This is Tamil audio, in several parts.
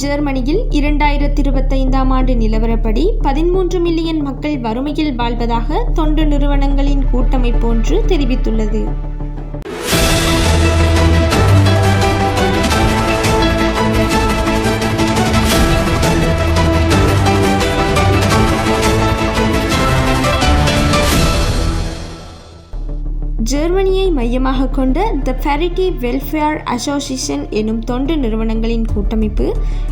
ஜெர்மனியில் 2025ஆம் ஆண்டு நிலவரப்படி 13 மில்லியன் மக்கள் வறுமையில் வாழ்வதாக தொண்டு நிறுவனங்களின் கூட்டமைப்பு ஒன்று தெரிவித்துள்ளது. ஜெர்மனியை மையமாக கொண்ட த சேரிட்டி வெல்ஃபேர் அசோசியேஷன் எனும் தொண்டு நிறுவனங்களின் கூட்டமைப்பு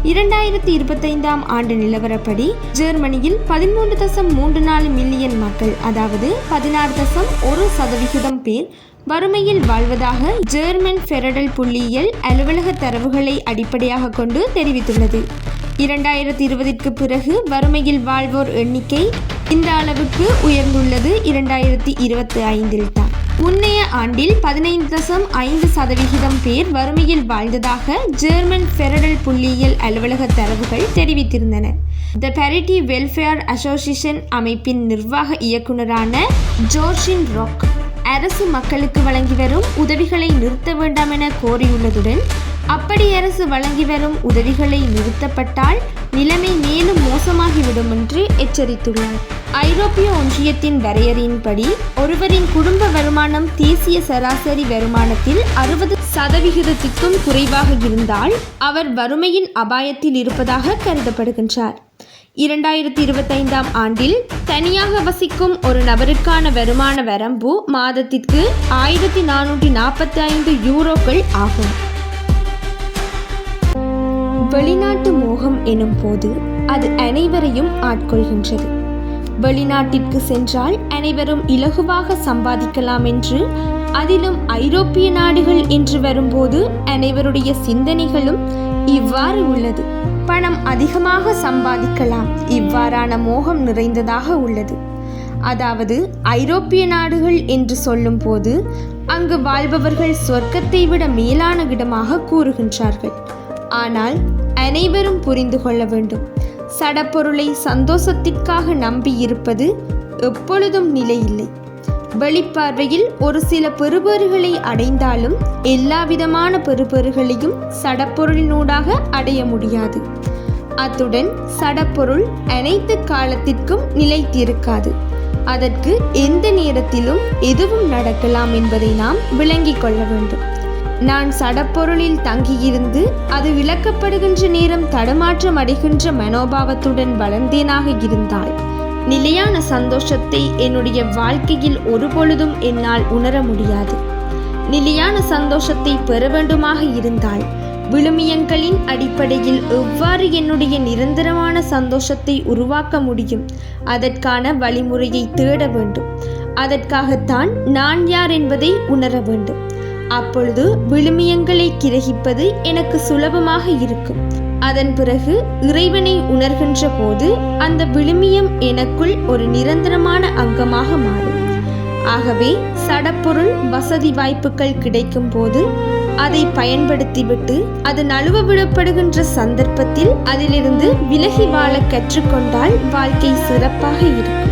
2025ஆம் ஆண்டு நிலவரப்படி ஜெர்மனியில் 13.34 மில்லியன் மக்கள், அதாவது 16.1% பேர் வறுமையில் வாழ்வதாக ஜெர்மன் ஃபெடரல் புள்ளியியல் அலுவலக தரவுகளை அடிப்படையாக கொண்டு தெரிவித்துள்ளது. 2020ற்கு பிறகு வறுமையில் வாழ்வோர் எண்ணிக்கை இந்த அளவுக்கு உயர்ந்துள்ளது 2025 தான். முன்னைய ஆண்டில் 15.5% பேர் வறுமையில் வாழ்ந்ததாக ஜெர்மன் ஃபெடரல் புள்ளியியல் அலுவலக தரவுகள் தெரிவித்திருந்தன. த சேரிட்டி வெல்ஃபேர் அசோசியேஷன் அமைப்பின் நிர்வாக இயக்குநரான ஜோர்ஜின் ராக் அரசு மக்களுக்கு வழங்கி வரும் உதவிகளை நிறுத்த வேண்டாம் என கோரியுள்ளதுடன், அப்படி அரசு வழங்கி வரும் உதவிகளை நிறுத்தப்பட்டால் நிலைமை மேலும் மோசமாகிவிடும் என்று எச்சரித்துள்ளார். ஐரோப்பிய ஒன்றியத்தின் வரையறையின்படி ஒருவரின் குடும்ப வருமானம் தேசிய சராசரி வருமானத்தில் 60%க்கும் குறைவாக இருந்தால் அவர் வறுமையின் அபாயத்தில் இருப்பதாக கருதப்படுகின்றார். 2025ஆம் ஆண்டில் தனியாக வசிக்கும் ஒரு நபருக்கான வருமான வரம்பு மாதத்திற்கு 1445 யூரோக்கள் ஆகும். வெளிநாட்டு மோகம் எனும் போது அது அனைவரையும் ஆட்கொள்கின்றது. வெளிநாட்டிற்கு சென்றால் அனைவரும் இலகுவாக சம்பாதிக்கலாம் என்று, அதிலும் ஐரோப்பிய நாடுகள் என்று வரும்போது அனைவருடைய சிந்தனைகளும் இவ்வாறு உள்ளது. பணம் அதிகமாக சம்பாதிக்கலாம், இவ்வாறான மோகம் நிறைந்ததாக உள்ளது. அதாவது ஐரோப்பிய நாடுகள் என்று சொல்லும் போது அங்கு வாழ்பவர்கள் சொர்க்கத்தை விட மேலான இடமாக கூறுகின்றார்கள். ஆனால் அனைவரும் புரிந்து கொள்ள வேண்டும், சடப்பொருளை சந்தோஷத்திற்காக நம்பி இருப்பது எப்பொழுதும் நிலையில்லை. வெளிப்பார்வையில் ஒரு சில பெறுபேறுகளை அடைந்தாலும் எல்லாவிதமான பெறுபேறுகளையும் சடப்பொருளினூடாக அடைய முடியாது. அத்துடன் சடப்பொருள் அனைத்து காலத்திற்கும் நிலைத்திருக்காது. அதற்கு எந்த நேரத்திலும் எதுவும் நடக்கலாம் என்பதை நாம் விளங்கிக் கொள்ள வேண்டும். நான் சடப்பொருளில் தங்கியிருந்து அது விளக்கப்படுகின்ற நேரம் தடுமாற்றம் அடைகின்ற மனோபாவத்துடன் வளர்ந்தேனாக இருந்தால் நிலையான சந்தோஷத்தை என்னுடைய வாழ்க்கையில் ஒருபொழுதும் என்னால் உணர முடியாது. நிலையான சந்தோஷத்தை பெற வேண்டுமாக இருந்தால் விழுமியங்களின் அடிப்படையில் எவ்வாறு என்னுடைய நிரந்தரமான சந்தோஷத்தை உருவாக்க முடியும், அதற்கான வழிமுறையை தேட வேண்டும். அதற்காகத்தான் நான் யார் என்பதை உணர வேண்டும். அப்பொழுது விழுமியங்களை கிரகிப்பது எனக்கு சுலபமாக இருக்கும். அதன் பிறகு இறைவனை உணர்கின்ற போது அந்த விழுமியம் எனக்குள் ஒரு நிரந்தரமான அங்கமாக மாறும். ஆகவே சடப்பொருள் வசதி வாய்ப்புகள் கிடைக்கும் போது அதை பயன்படுத்திவிட்டு அது நழுவ விடப்படுகின்ற சந்தர்ப்பத்தில் அதிலிருந்து விலகி வாழ கற்றுக்கொண்டால் வாழ்க்கை சிறப்பாக இருக்கும்.